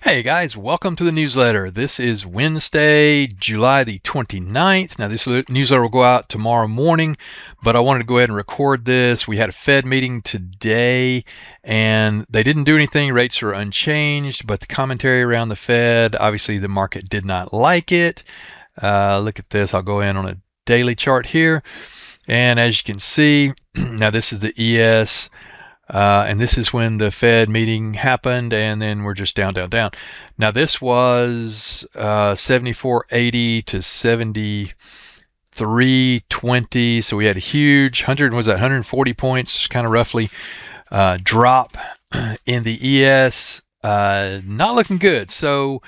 Hey guys, welcome to the newsletter. This is Wednesday, July the 29th. Now this newsletter will go out tomorrow morning, but I wanted to go ahead and record this. We had a Fed meeting today and they didn't do anything. Rates are unchanged, but the commentary around the Fed, obviously the market did not like it. Look at this. I'll go in on a daily chart here. And as you can see, now this is the ES. And this is when the Fed meeting happened, and then we're just down. Now this was 74.80 to 73.20, so we had a huge 140 points, kind of roughly, drop in the ES. Not looking good. So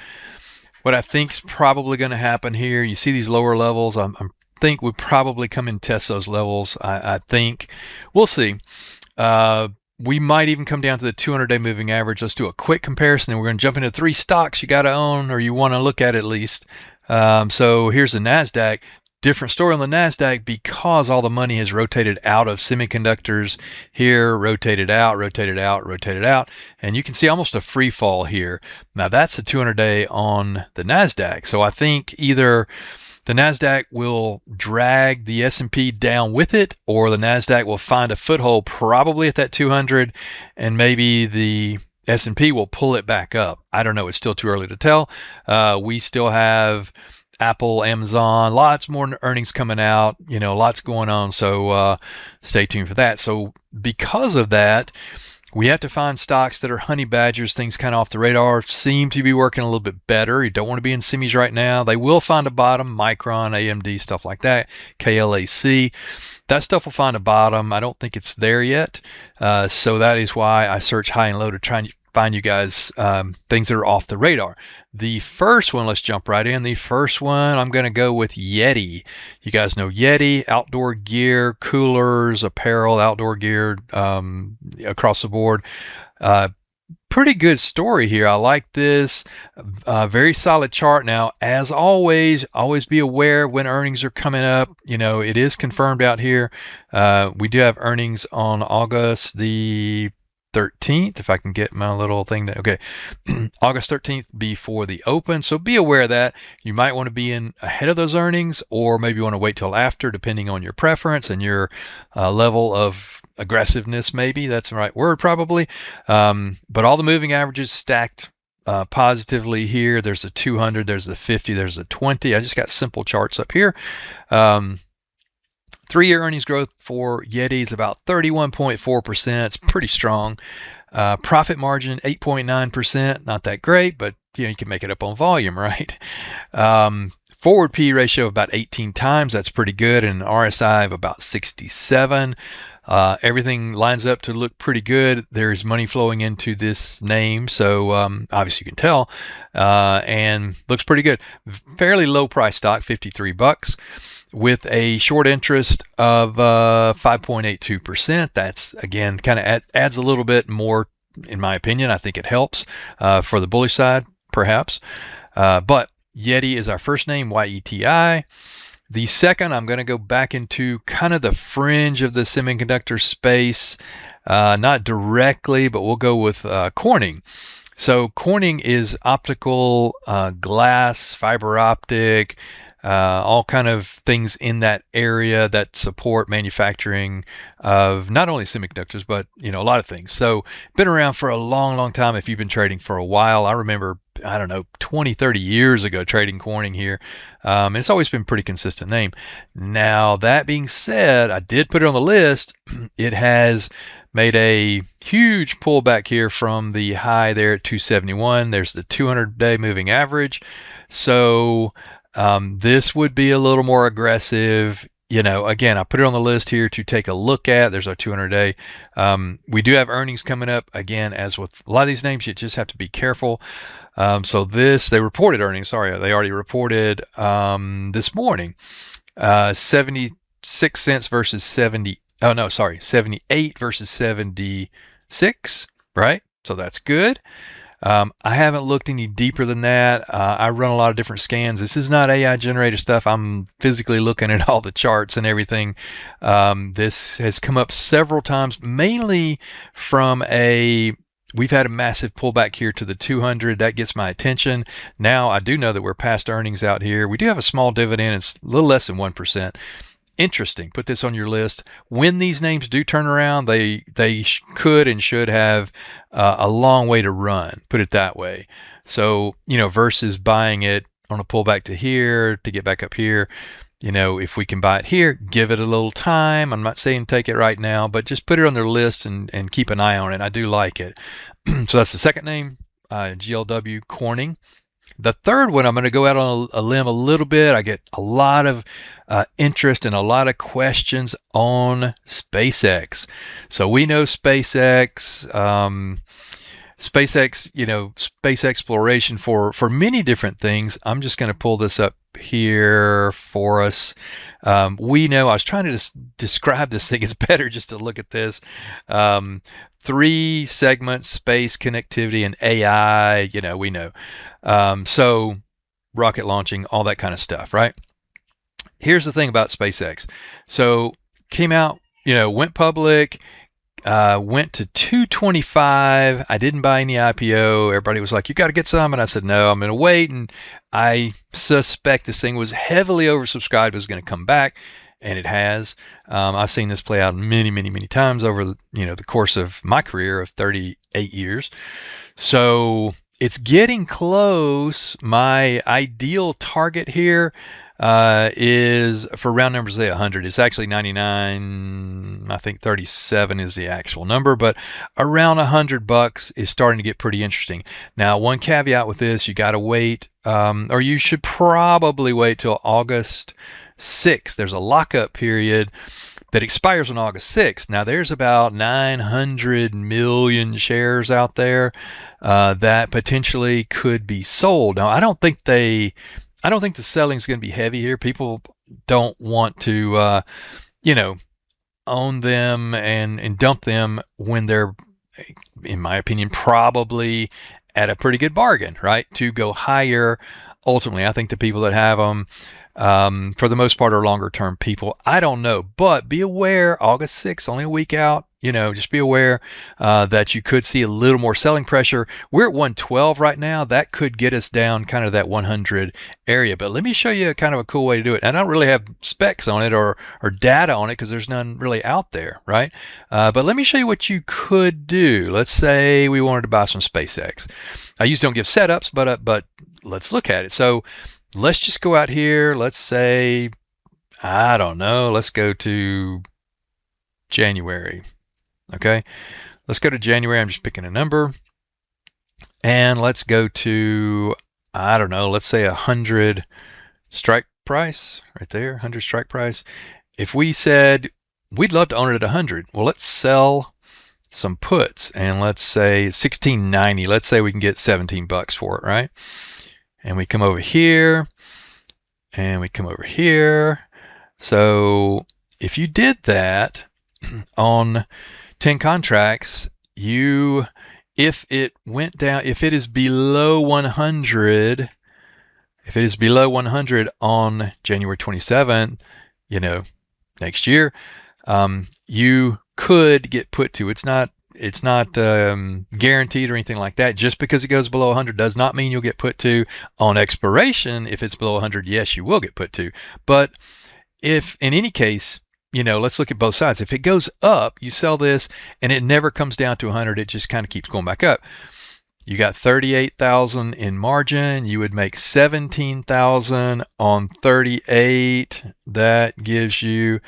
what I think is probably going to happen here, you see these lower levels. I think we probably come and test those levels. I think we'll see. We might even come down to the 200-day moving average. Let's do a quick comparison, and we're going to jump into 3 stocks you got to own, or you want to look at least. So here's the NASDAQ. Different story on the NASDAQ because all the money has rotated out of semiconductors here, rotated out, and you can see almost a free fall here. Now that's the 200-day on the NASDAQ. So I think either the NASDAQ will drag the S&P down with it, or the NASDAQ will find a foothold probably at that 200, and maybe the S&P will pull it back up. I don't know. It's still too early to tell. We still have Apple, Amazon, lots more earnings coming out, lots going on. So stay tuned for that. So because of that, we have to find stocks that are honey badgers, things kind of off the radar, seem to be working a little bit better. You don't want to be in semis right now. They will find a bottom, Micron, AMD, stuff like that, KLAC. That stuff will find a bottom. I don't think it's there yet. So that is why I search high and low to try and find you guys things that are off the radar. The first one, let's jump right in. The first one, I'm going to go with YETI. You guys know YETI, outdoor gear, coolers, apparel, outdoor gear across the board. Pretty good story here. I like this. Very solid chart. Now, as always be aware when earnings are coming up. It is confirmed out here. We do have earnings on August the 13th, if I can get my little thing there. Okay, August 13th before the open. So be aware of that. You might want to be in ahead of those earnings, or maybe you want to wait till after, depending on your preference and your level of aggressiveness. Maybe that's the right word, probably. But all the moving averages stacked positively here. There's the 200, there's the 50, there's the 20. I just got simple charts up here. 3-year earnings growth for YETI is about 31.4%. It's pretty strong. Profit margin 8.9%. Not that great, but you can make it up on volume, right? Forward P ratio of about 18 times. That's pretty good. And an RSI of about 67. Everything lines up to look pretty good. There's money flowing into this name, so obviously you can tell, and looks pretty good. Fairly low price stock, $53, with a short interest of 5.82%. That's, again, kind of adds a little bit more, in my opinion. I think it helps for the bullish side, perhaps. But YETI is our first name, YETI. The second, I'm going to go back into kind of the fringe of the semiconductor space, not directly, but we'll go with Corning. So Corning is optical, glass, fiber optic, all kind of things in that area that support manufacturing of not only semiconductors, but a lot of things. So been around for a long time. If you've been trading for a while, I remember, 20-30 years ago trading Corning here. It's always been a pretty consistent name. Now, that being said, I did put it on the list. It has made a huge pullback here from the high there at 271. There's the 200-day moving average. So this would be a little more aggressive. Again, I put it on the list here to take a look at. There's our 200-day. We do have earnings coming up. Again, as with a lot of these names, you just have to be careful. So they reported earnings. Sorry, they already reported this morning. 76 cents versus 70. Oh, no, sorry, 78 versus 76, right? So that's good. I haven't looked any deeper than that. I run a lot of different scans. This is not AI generated stuff. I'm physically looking at all the charts and everything. This has come up several times, mainly from a We've had a massive pullback here to the 200. That gets my attention. Now, I do know that we're past earnings out here. We do have a small dividend. It's a little less than 1%. Interesting. Put this on your list. When these names do turn around, they could and should have a long way to run. Put it that way. So, versus buying it on a pullback to here to get back up here. If we can buy it here, give it a little time. I'm not saying take it right now, but just put it on their list and keep an eye on it. I do like it. So that's the second name, GLW Corning. The third one, I'm going to go out on a limb a little bit. I get a lot of interest and a lot of questions on SpaceX. So we know SpaceX. Space exploration for many different things. I'm just going to pull this up here for us. We know, I was trying to describe this thing. It's better just to look at this. 3 segments: space, connectivity, and AI. We know. So rocket launching, all that kind of stuff, right? Here's the thing about SpaceX. So came out, went public, went to 225. I didn't buy any IPO. Everybody was like, you got to get some. And I said, no, I'm going to wait. And I suspect this thing was heavily oversubscribed. It was going to come back. And it has. I've seen this play out many, many, many times over the course of my career of 38 years. So it's getting close. My ideal target here is, for round numbers, say 100. It's actually 99. I think 37 is the actual number, but around $100 is starting to get pretty interesting. Now, one caveat with this: you got to wait, or you should probably wait till August 6th. There's a lockup period that expires on August 6th. Now, there's about 900 million shares out there that potentially could be sold. Now, I don't think the selling is going to be heavy here. People don't want to, own them and dump them when they're, in my opinion, probably at a pretty good bargain, right? To go higher. Ultimately, I think the people that have them, for the most part, are longer term people. I don't know, but be aware, August 6th, only a week out. Just be aware that you could see a little more selling pressure. We're at 112 right now. That could get us down kind of that 100 area. But let me show you kind of a cool way to do it. And I don't really have specs on it or data on it because there's none really out there, right? But let me show you what you could do. Let's say we wanted to buy some SpaceX. I usually don't give setups, but let's look at it. So let's just go out here. Let's say, I don't know, let's go to January. Okay, let's go to January. I'm just picking a number. And let's go to, I don't know, let's say 100 strike price right there, 100 strike price. If we said we'd love to own it at 100, well, let's sell some puts, and let's say 1690. Let's say we can get $17 for it, right? And we come over here, and we come over here. So if you did that on 10 contracts, if it went down, if it is below 100, on January 27th, next year, you could get put to. It's not guaranteed or anything like that. Just because it goes below 100 does not mean you'll get put to. On expiration, if it's below 100, yes, you will get put to. But if, in any case, let's look at both sides. If it goes up, you sell this and it never comes down to 100. It just kind of keeps going back up. You got 38,000 in margin. You would make 17,000 on 38. That gives you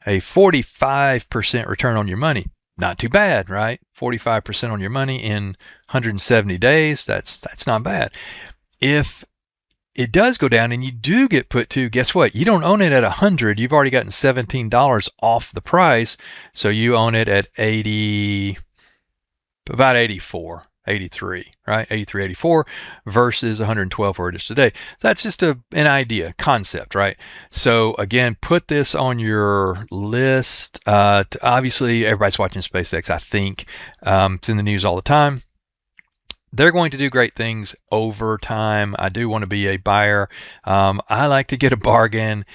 a 45% return on your money. Not too bad, right? 45% on your money in 170 days. That's not bad. If it does go down and you do get put to, guess what? You don't own it at 100. You've already gotten $17 off the price. So you own it at 80, about 84, 83, right? 83, 84 versus 112 where it is today. That's just an idea, concept, right? So again, put this on your list. Obviously, everybody's watching SpaceX, I think. It's in the news all the time. They're going to do great things over time. I do want to be a buyer. I like to get a bargain.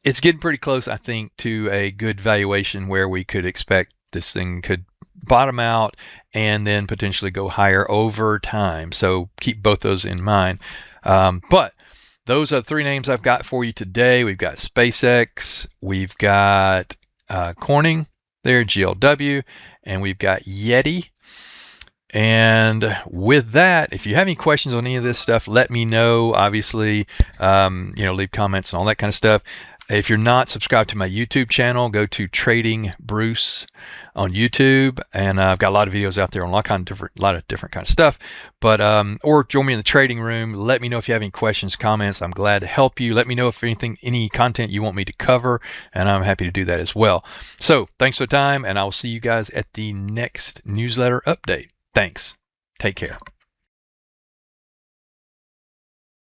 It's getting pretty close, I think, to a good valuation where we could expect this thing could bottom out, and then potentially go higher over time. So keep both those in mind. But those are the three names I've got for you today. We've got SpaceX, we've got Corning there, GLW, and we've got YETI. And with that, if you have any questions on any of this stuff, let me know. Obviously, leave comments and all that kind of stuff. If you're not subscribed to my YouTube channel, go to Trading Bruce on YouTube, and I've got a lot of videos out there on a lot of different kind of stuff. But or join me in the trading room. Let me know if you have any questions, comments. I'm glad to help you. Let me know if any content you want me to cover, and I'm happy to do that as well. So thanks for the time, and I'll see you guys at the next newsletter update. Thanks. Take care.